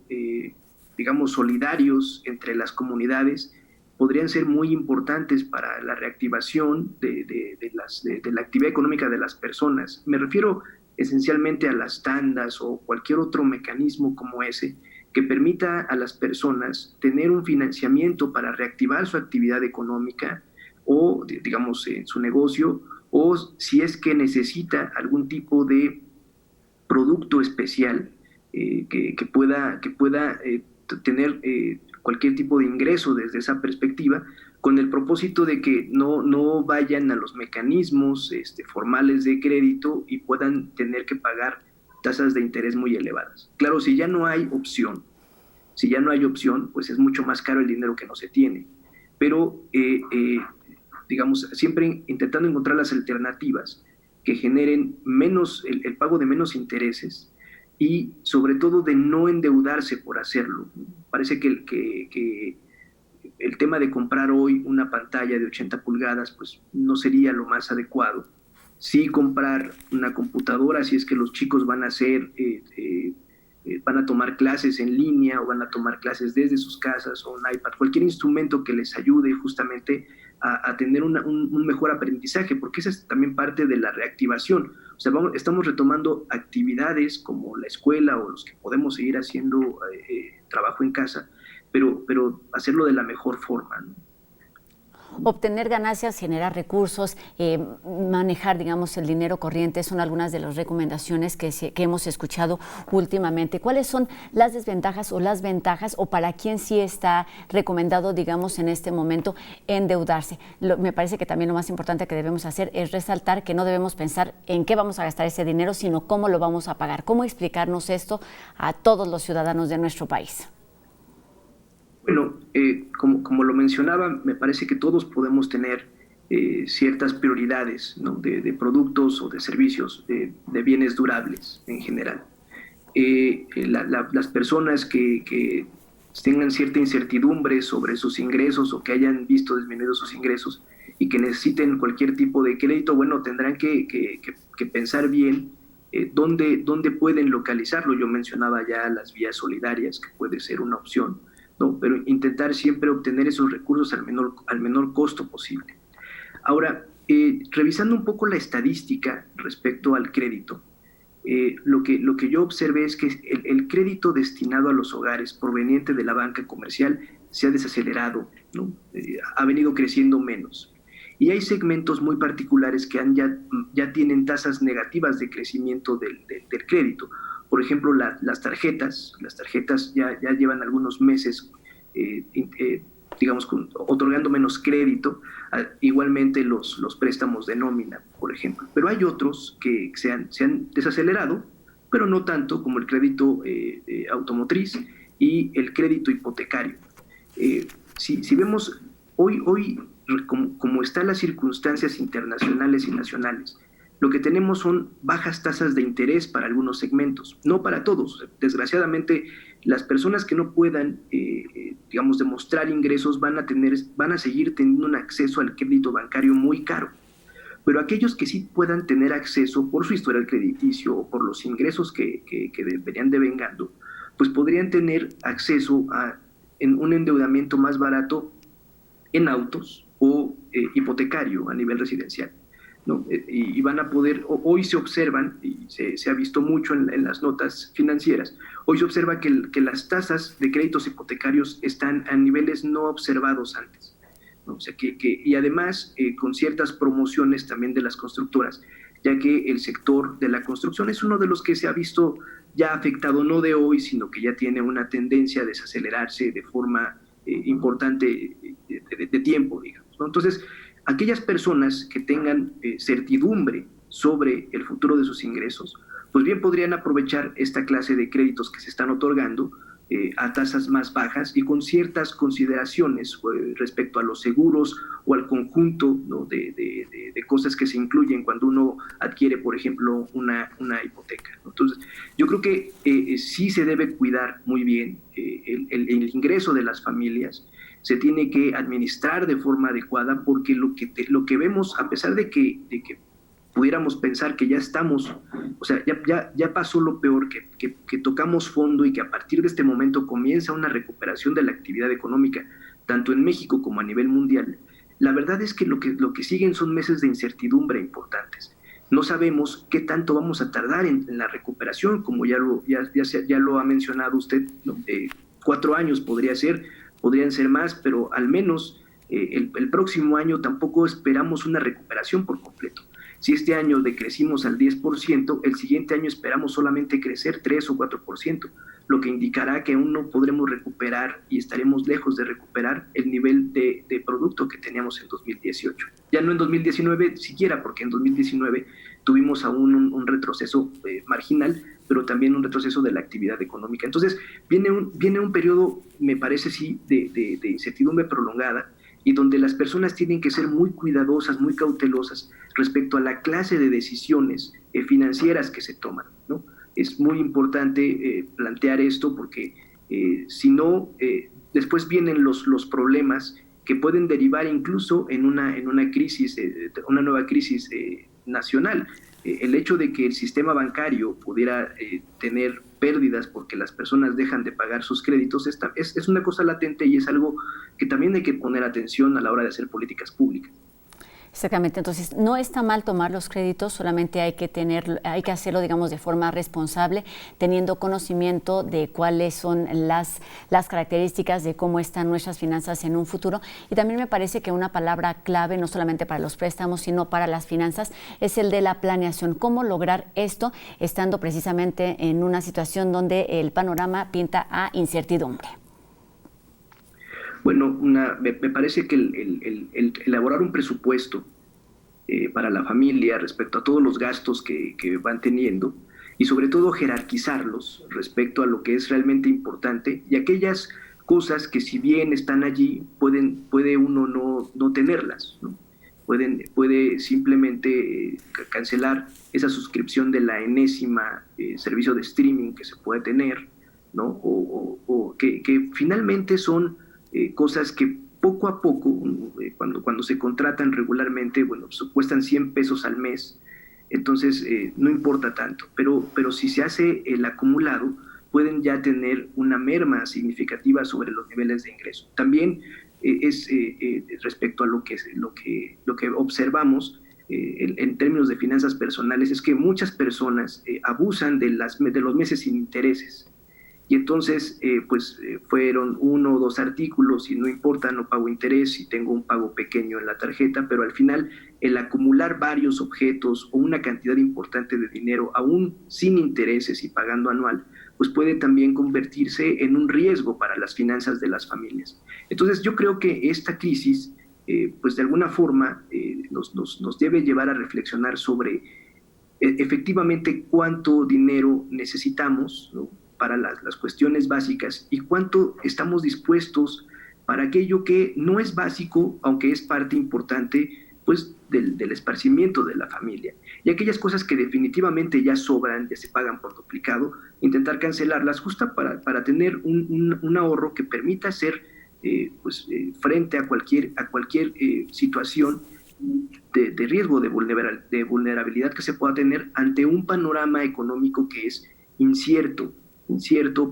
digamos, solidarios entre las comunidades, podrían ser muy importantes para la reactivación de la actividad económica de las personas. Me refiero esencialmente a las tandas o cualquier otro mecanismo como ese que permita a las personas tener un financiamiento para reactivar su actividad económica o, digamos, su negocio, o si es que necesita algún tipo de producto especial que pueda tener cualquier tipo de ingreso desde esa perspectiva, con el propósito de que no vayan a los mecanismos formales de crédito y puedan tener que pagar tasas de interés muy elevadas. Claro, si ya no hay opción, pues es mucho más caro el dinero que no se tiene. Pero, digamos, siempre intentando encontrar las alternativas que generen el pago de menos intereses y sobre todo de no endeudarse por hacerlo. Parece que el tema de comprar hoy una pantalla de 80 pulgadas pues no sería lo más adecuado. Sí comprar una computadora si es que los chicos van a tomar clases en línea o van a tomar clases desde sus casas, o un iPad, cualquier instrumento que les ayude justamente a tener un mejor aprendizaje, porque esa es también parte de la reactivación. O sea, estamos retomando actividades como la escuela o los que podemos seguir haciendo trabajo en casa, pero hacerlo de la mejor forma, ¿no? Obtener ganancias, generar recursos, manejar, digamos, el dinero corriente son algunas de las recomendaciones que hemos escuchado últimamente. ¿Cuáles son las desventajas o las ventajas, o para quién sí está recomendado, digamos, en este momento endeudarse? Me parece que también lo más importante que debemos hacer es resaltar que no debemos pensar en qué vamos a gastar ese dinero, sino cómo lo vamos a pagar. ¿Cómo explicarnos esto a todos los ciudadanos de nuestro país? Bueno, como lo mencionaba, me parece que todos podemos tener ciertas prioridades, ¿no? de productos o de servicios, de bienes durables en general. Las personas que tengan cierta incertidumbre sobre sus ingresos o que hayan visto disminuidos sus ingresos y que necesiten cualquier tipo de crédito, bueno, tendrán que pensar bien dónde pueden localizarlo. Yo mencionaba ya las vías solidarias, que puede ser una opción, ¿no? Pero intentar siempre obtener esos recursos al menor costo posible. Ahora, revisando un poco la estadística respecto al crédito, lo que yo observé es que el crédito destinado a los hogares proveniente de la banca comercial se ha desacelerado, ¿no? Ha venido creciendo menos. Y hay segmentos muy particulares que ya tienen tasas negativas de crecimiento del crédito. Por ejemplo, las tarjetas ya llevan algunos meses, digamos, otorgando menos crédito, igualmente los préstamos de nómina, por ejemplo. Pero hay otros que se han desacelerado, pero no tanto, como el crédito automotriz y el crédito hipotecario. Si vemos hoy como están las circunstancias internacionales y nacionales, lo que tenemos son bajas tasas de interés para algunos segmentos, no para todos. Desgraciadamente, las personas que no puedan, digamos, demostrar ingresos van a seguir teniendo un acceso al crédito bancario muy caro. Pero aquellos que sí puedan tener acceso por su historial crediticio o por los ingresos que venían devengando, pues podrían tener acceso en un endeudamiento más barato en autos o hipotecario a nivel residencial. ¿no? Y van a poder, hoy se observan, y se ha visto mucho en las notas financieras, hoy se observa que las tasas de créditos hipotecarios están a niveles no observados antes, ¿no? O sea, y además con ciertas promociones también de las constructoras, ya que el sector de la construcción es uno de los que se ha visto ya afectado, no de hoy, sino que ya tiene una tendencia a desacelerarse de forma importante de tiempo, digamos, ¿no? Entonces, aquellas personas que tengan certidumbre sobre el futuro de sus ingresos, pues bien podrían aprovechar esta clase de créditos que se están otorgando a tasas más bajas y con ciertas consideraciones respecto a los seguros o al conjunto, ¿no?, de cosas que se incluyen cuando uno adquiere, por ejemplo, una hipoteca. Entonces, yo creo que sí se debe cuidar muy bien el ingreso de las familias, se tiene que administrar de forma adecuada, porque lo que vemos, a pesar de que pudiéramos pensar que ya estamos, o sea, ya pasó lo peor, que tocamos fondo y que a partir de este momento comienza una recuperación de la actividad económica, tanto en México como a nivel mundial, la verdad es que lo que siguen son meses de incertidumbre importantes. No sabemos qué tanto vamos a tardar en la recuperación, como ya lo ha mencionado usted, ¿no? 4 años podrían ser más, pero al menos el próximo año tampoco esperamos una recuperación por completo. Si este año decrecimos al 10%, el siguiente año esperamos solamente crecer 3 o 4%, lo que indicará que aún no podremos recuperar y estaremos lejos de recuperar el nivel de producto que teníamos en 2018. Ya no en 2019 siquiera, porque en 2019 tuvimos aún un retroceso marginal, pero también un retroceso de la actividad económica. Entonces, viene un periodo, me parece sí, de incertidumbre prolongada, y donde las personas tienen que ser muy cuidadosas, muy cautelosas respecto a la clase de decisiones financieras que se toman, ¿no? Es muy importante plantear esto, porque si no, después vienen los problemas que pueden derivar incluso en una crisis, una nueva crisis nacional. El hecho de que el sistema bancario pudiera tener pérdidas porque las personas dejan de pagar sus créditos es una cosa latente, y es algo que también hay que poner atención a la hora de hacer políticas públicas. Exactamente, entonces no está mal tomar los créditos, solamente hay que hacerlo, digamos, de forma responsable, teniendo conocimiento de cuáles son las características de cómo están nuestras finanzas en un futuro. Y también me parece que una palabra clave, no solamente para los préstamos, sino para las finanzas, es el de la planeación. ¿Cómo lograr esto estando precisamente en una situación donde el panorama pinta a incertidumbre? Bueno, me parece que el elaborar un presupuesto para la familia respecto a todos los gastos que van teniendo, y sobre todo jerarquizarlos respecto a lo que es realmente importante, y aquellas cosas que, si bien están allí, puede uno no tenerlas, ¿no? Puede simplemente cancelar esa suscripción de la enésima servicio de streaming que se puede tener, ¿no? O que finalmente son cosas que poco a poco, cuando se contratan regularmente, bueno, pues cuestan 100 pesos al mes, entonces no importa tanto, pero si se hace el acumulado, pueden ya tener una merma significativa sobre los niveles de ingreso. También es respecto a lo que observamos en términos de finanzas personales, es que muchas personas abusan de los meses sin intereses. Y entonces, fueron 1 o 2 artículos y no importa, no pago interés y tengo un pago pequeño en la tarjeta, pero al final el acumular varios objetos o una cantidad importante de dinero, aún sin intereses y pagando anual, pues puede también convertirse en un riesgo para las finanzas de las familias. Entonces, yo creo que esta crisis, pues de alguna forma, nos debe llevar a reflexionar sobre efectivamente cuánto dinero necesitamos, ¿no?, para las cuestiones básicas, y cuánto estamos dispuestos para aquello que no es básico, aunque es parte importante, pues del esparcimiento de la familia. Y aquellas cosas que definitivamente ya sobran, ya se pagan por duplicado, intentar cancelarlas justo para tener un ahorro que permita hacer frente a cualquier situación de riesgo, de vulnerabilidad que se pueda tener ante un panorama económico que es incierto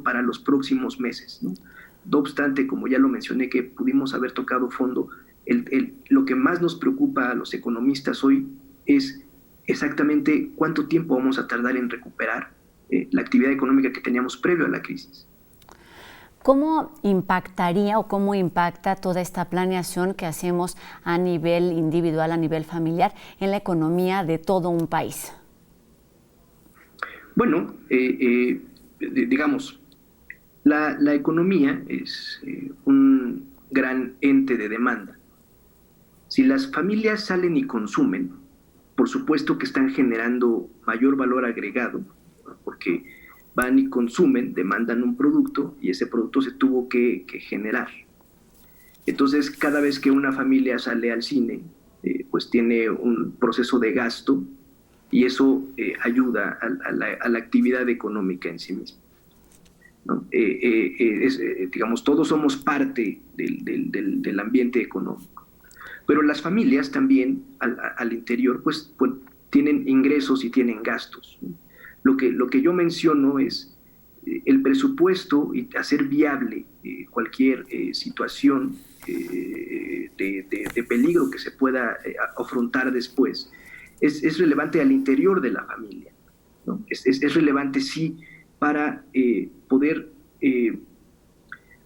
para los próximos meses, ¿no? No obstante, como ya lo mencioné, que pudimos haber tocado fondo, lo que más nos preocupa a los economistas hoy es exactamente cuánto tiempo vamos a tardar en recuperar la actividad económica que teníamos previo a la crisis. ¿Cómo impactaría o cómo impacta toda esta planeación que hacemos a nivel individual, a nivel familiar, en la economía de todo un país? Bueno, digamos, la economía es un gran ente de demanda. Si las familias salen y consumen, por supuesto que están generando mayor valor agregado, porque van y consumen, demandan un producto y ese producto se tuvo que generar. Entonces, cada vez que una familia sale al cine, pues tiene un proceso de gasto y eso ayuda a la actividad económica en sí misma, ¿no? Digamos, todos somos parte del ambiente económico, pero las familias también al interior pues tienen ingresos y tienen gastos, ¿no? Lo que yo menciono es el presupuesto y hacer viable cualquier situación de peligro que se pueda afrontar después. Es relevante al interior de la familia, ¿no? Es relevante, sí, para poder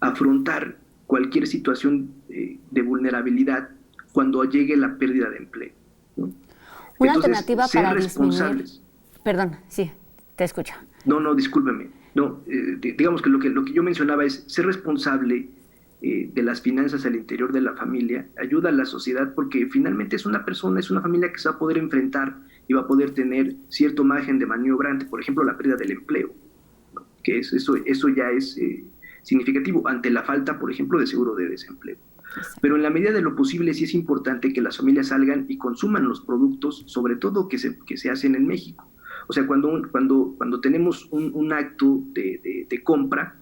afrontar cualquier situación de vulnerabilidad cuando llegue la pérdida de empleo, ¿no? Una Entonces, alternativa ser para responsables. disminuir... Perdón, sí, te escucho. No, discúlpeme. No, digamos que lo que yo mencionaba es ser responsable de las finanzas al interior de la familia, ayuda a la sociedad porque finalmente es una familia que se va a poder enfrentar y va a poder tener cierto margen de maniobra ante, por ejemplo, la pérdida del empleo, ¿no? Que eso ya es significativo ante la falta, por ejemplo, de seguro de desempleo. Pero en la medida de lo posible sí es importante que las familias salgan y consuman los productos, sobre todo que se hacen en México. O sea, cuando tenemos un acto de compra,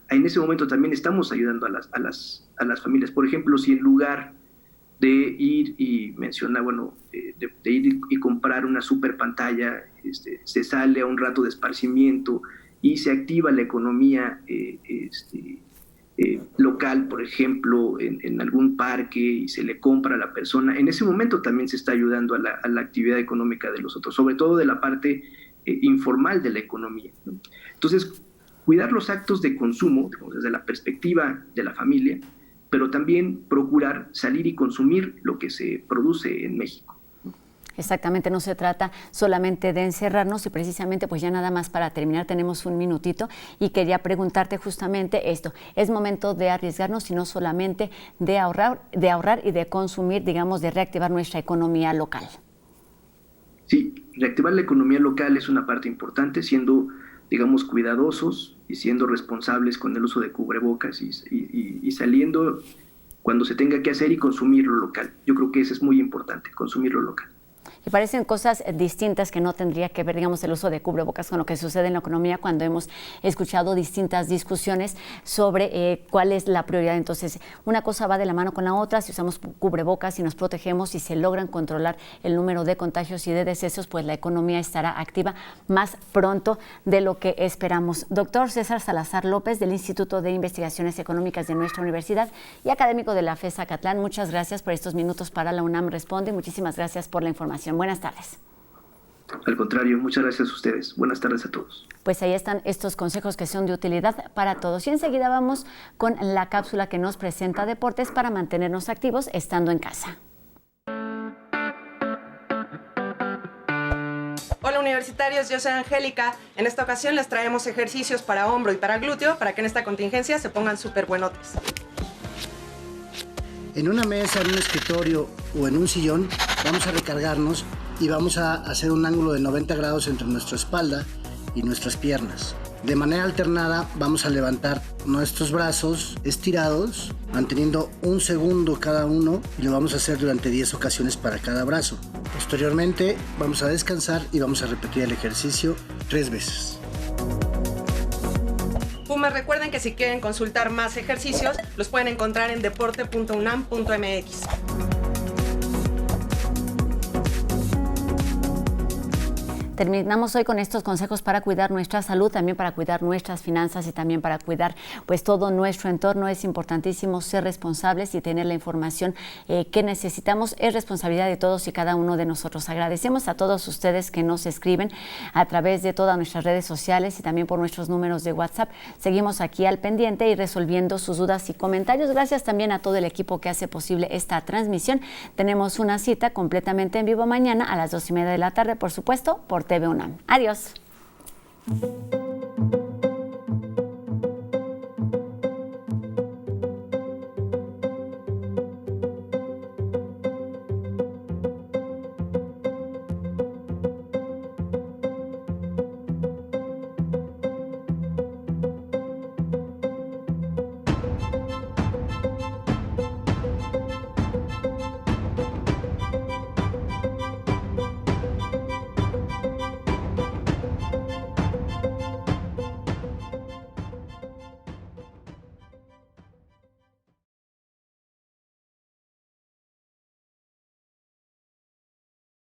en ese momento también estamos ayudando a las familias. Por ejemplo, si en lugar de ir y mencionar, de ir y comprar una super pantalla, se sale a un rato de esparcimiento y se activa la economía local, por ejemplo, en algún parque y se le compra a la persona, en ese momento también se está ayudando a la actividad económica de los otros, sobre todo de la parte informal de la economía, ¿no? Entonces, cuidar los actos de consumo desde la perspectiva de la familia, pero también procurar salir y consumir lo que se produce en México. Exactamente, no se trata solamente de encerrarnos y precisamente pues ya nada más para terminar tenemos un minutito y quería preguntarte justamente esto, es momento de arriesgarnos y no solamente de ahorrar y de consumir, digamos, de reactivar nuestra economía local. Sí, reactivar la economía local es una parte importante, siendo, digamos, cuidadosos y siendo responsables con el uso de cubrebocas y saliendo cuando se tenga que hacer y consumir lo local. Yo creo que eso es muy importante, consumir lo local. Y parecen cosas distintas que no tendría que ver, digamos, el uso de cubrebocas con lo que sucede en la economía cuando hemos escuchado distintas discusiones sobre cuál es la prioridad. Entonces, una cosa va de la mano con la otra. Si usamos cubrebocas y nos protegemos y se logran controlar el número de contagios y de decesos, pues la economía estará activa más pronto de lo que esperamos. Doctor César Salazar López, del Instituto de Investigaciones Económicas de nuestra universidad y académico de la FES Zacatlán, muchas gracias por estos minutos para la UNAM Responde y muchísimas gracias por la información. Buenas tardes. Al contrario, muchas gracias a ustedes. Buenas tardes a todos. Pues ahí están estos consejos que son de utilidad para todos. Y enseguida vamos con la cápsula que nos presenta deportes para mantenernos activos estando en casa. Hola universitarios, yo soy Angélica. En esta ocasión les traemos ejercicios para hombro y para glúteo para que en esta contingencia se pongan súper buenotes. En una mesa, en un escritorio o en un sillón vamos a recargarnos y vamos a hacer un ángulo de 90 grados entre nuestra espalda y nuestras piernas. De manera alternada vamos a levantar nuestros brazos estirados, manteniendo un segundo cada uno y lo vamos a hacer durante 10 ocasiones para cada brazo. Posteriormente vamos a descansar y vamos a repetir el ejercicio 3 veces. Pumas, recuerden que si quieren consultar más ejercicios, los pueden encontrar en deporte.unam.mx. Terminamos hoy con estos consejos para cuidar nuestra salud, también para cuidar nuestras finanzas y también para cuidar pues todo nuestro entorno. Es importantísimo ser responsables y tener la información que necesitamos. Es responsabilidad de todos y cada uno de nosotros. Agradecemos a todos ustedes que nos escriben a través de todas nuestras redes sociales y también por nuestros números de WhatsApp. Seguimos aquí al pendiente y resolviendo sus dudas y comentarios. Gracias también a todo el equipo que hace posible esta transmisión. Tenemos una cita completamente en vivo mañana a las 2:30 de la tarde, por supuesto, por TV UNAM. Adiós.